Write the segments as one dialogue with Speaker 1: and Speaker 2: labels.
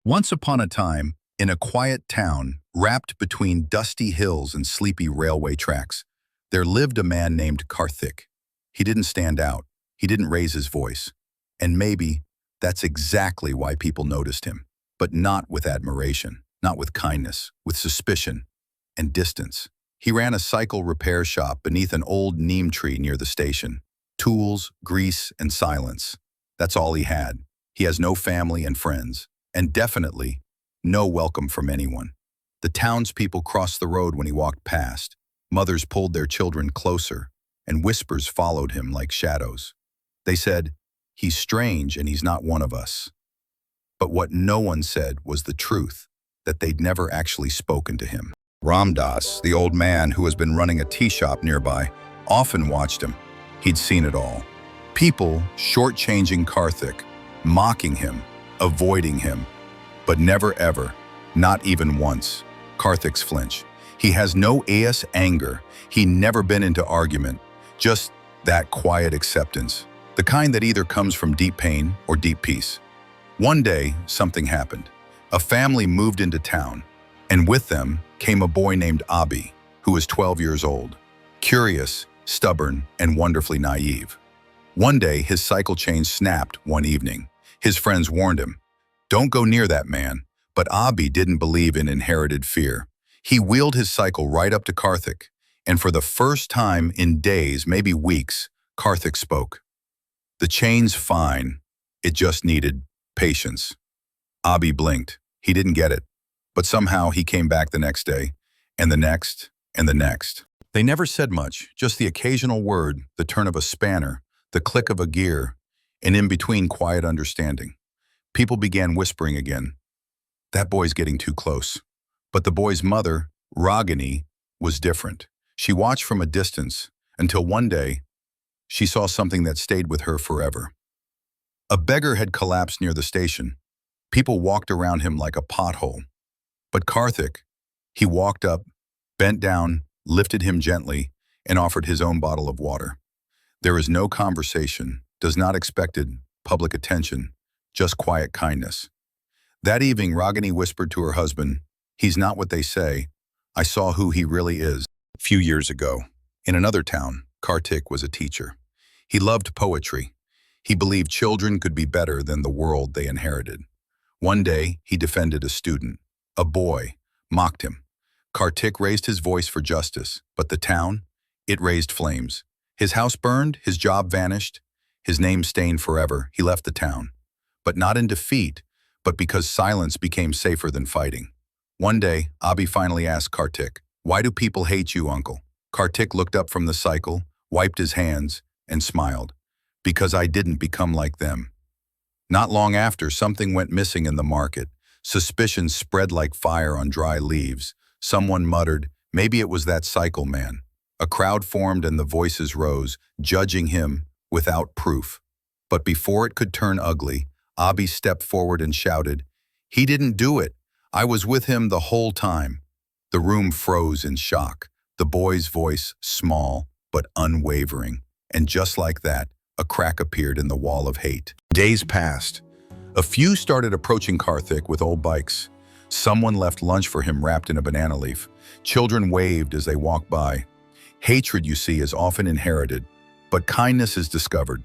Speaker 1: Once upon a time, in a quiet town, wrapped between dusty hills and sleepy railway tracks, there lived a man named Karthik. He didn't stand out. He didn't raise his voice. And maybe that's exactly why people noticed him. But not with admiration, not with kindness, with suspicion and distance. He ran a cycle repair shop beneath an old neem tree near the station. Tools, grease, and silence. That's all he had. He has no family and friends. And definitely no welcome from anyone. The townspeople crossed the road when he walked past. Mothers pulled their children closer, and whispers followed him like shadows. They said, "He's strange and he's not one of us." But what no one said was the truth, that they'd never actually spoken to him. Ramdas, the old man who has been running a tea shop nearby, often watched him. He'd seen it all. People shortchanging Karthik, mocking him, avoiding him, but never ever, not even once, Karthik's flinch. He has no anger. He never been into argument, just that quiet acceptance, the kind that either comes from deep pain or deep peace. One day, something happened. A family moved into town, and with them came a boy named Abi, who was 12 years old, curious, stubborn, and wonderfully naive. One day, his cycle chain snapped one evening. His friends warned him, "Don't go near that man." But Abi didn't believe in inherited fear. He wheeled his cycle right up to Karthik, and for the first time in days, maybe weeks, Karthik spoke. "The chain's fine. It just needed patience." Abi blinked. He didn't get it. But somehow he came back the next day, and the next, and the next. They never said much, just the occasional word, the turn of a spanner, the click of a gear, and in between quiet understanding. People began whispering again. That boy's getting too close. But the boy's mother, Ragini, was different. She watched from a distance until one day she saw something that stayed with her forever. A beggar had collapsed near the station. People walked around him like a pothole. But Karthik, he walked up, bent down, lifted him gently, and offered his own bottle of water. There is no conversation, does not expected public attention, just quiet kindness. That evening, Ragini whispered to her husband, "He's not what they say. I saw who he really is." A few years ago, in another town, Karthik was a teacher. He loved poetry. He believed children could be better than the world they inherited. One day, he defended a student. A boy mocked him. Karthik raised his voice for justice, but the town, it raised flames. His house burned, his job vanished, his name stained forever. He left the town. But not in defeat, but because silence became safer than fighting. One day, Abi finally asked Karthik, "Why do people hate you, uncle?" Karthik looked up from the cycle, wiped his hands, and smiled. "Because I didn't become like them." Not long after, something went missing in the market. Suspicion spread like fire on dry leaves. Someone muttered, "Maybe it was that cycle man." A crowd formed and the voices rose, judging him without proof. But before it could turn ugly, Abi stepped forward and shouted, "He didn't do it. I was with him the whole time." The room froze in shock. The boy's voice small but unwavering. And just like that, a crack appeared in the wall of hate. Days passed. A few started approaching Karthik with old bikes. Someone left lunch for him wrapped in a banana leaf. Children waved as they walked by. Hatred, you see, is often inherited, but kindness is discovered.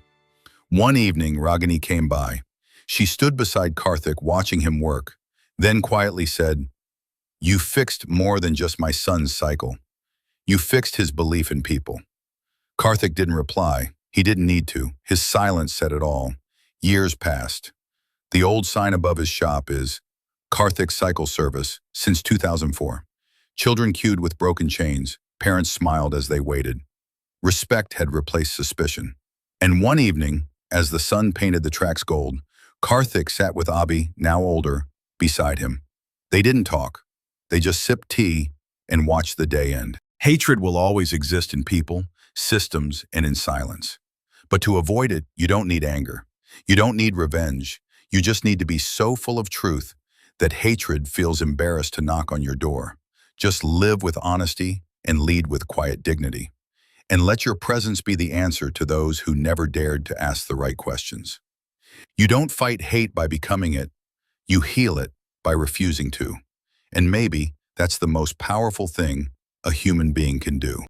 Speaker 1: One evening, Ragini came by. She stood beside Karthik watching him work, then quietly said, "You fixed more than just my son's cycle. You fixed his belief in people." Karthik didn't reply. He didn't need to. His silence said it all. Years passed. The old sign above his shop is Karthik Cycle Service since 2004. Children queued with broken chains. Parents smiled as they waited. Respect had replaced suspicion. And one evening, as the sun painted the tracks gold, Karthik sat with Abi, now older, beside him. They didn't talk. They just sipped tea and watched the day end. Hatred will always exist in people, systems, and in silence. But to avoid it, you don't need anger. You don't need revenge. You just need to be so full of truth that hatred feels embarrassed to knock on your door. Just live with honesty and lead with quiet dignity. And let your presence be the answer to those who never dared to ask the right questions. You don't fight hate by becoming it. You heal it by refusing to. And maybe that's the most powerful thing a human being can do.